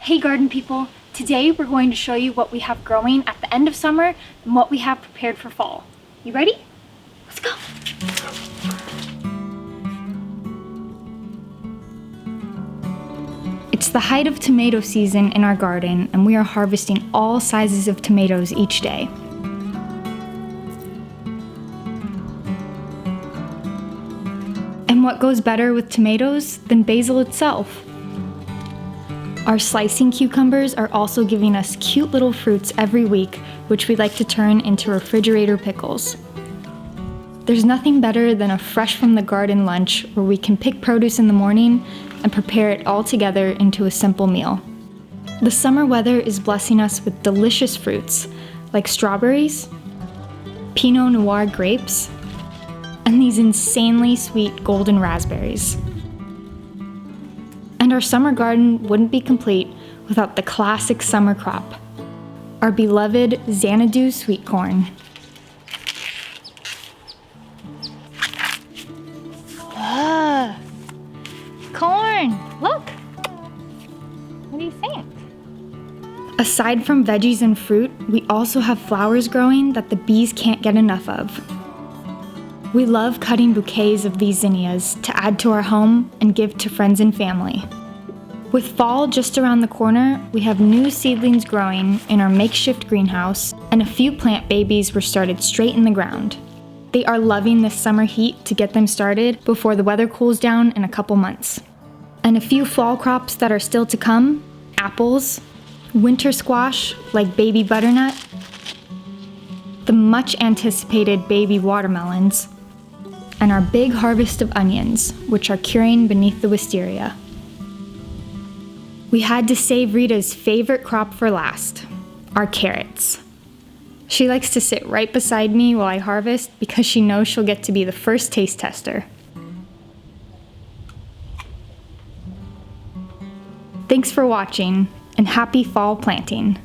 Hey garden people, today we're going to show you what we have growing at the end of summer and what we have prepared for fall. You ready? Let's go! It's the height of tomato season in our garden and we are harvesting all sizes of tomatoes each day. And what goes better with tomatoes than basil itself? Our slicing cucumbers are also giving us cute little fruits every week, which we like to turn into refrigerator pickles. There's nothing better than a fresh from the garden lunch where we can pick produce in the morning and prepare it all together into a simple meal. The summer weather is blessing us with delicious fruits like strawberries, Pinot Noir grapes, and these insanely sweet golden raspberries. And our summer garden wouldn't be complete without the classic summer crop, our beloved Xanadu sweet corn. Corn! Look! What do you think? Aside from veggies and fruit, we also have flowers growing that the bees can't get enough of. We love cutting bouquets of these zinnias to add to our home and give to friends and family. With fall just around the corner, we have new seedlings growing in our makeshift greenhouse, and a few plant babies were started straight in the ground. They are loving this summer heat to get them started before the weather cools down in a couple months. And a few fall crops that are still to come: apples, winter squash like baby butternut, the much anticipated baby watermelons, and our big harvest of onions, which are curing beneath the wisteria. We had to save Rita's favorite crop for last, our carrots. She likes to sit right beside me while I harvest because she knows she'll get to be the first taste tester. Thanks for watching, and happy fall planting.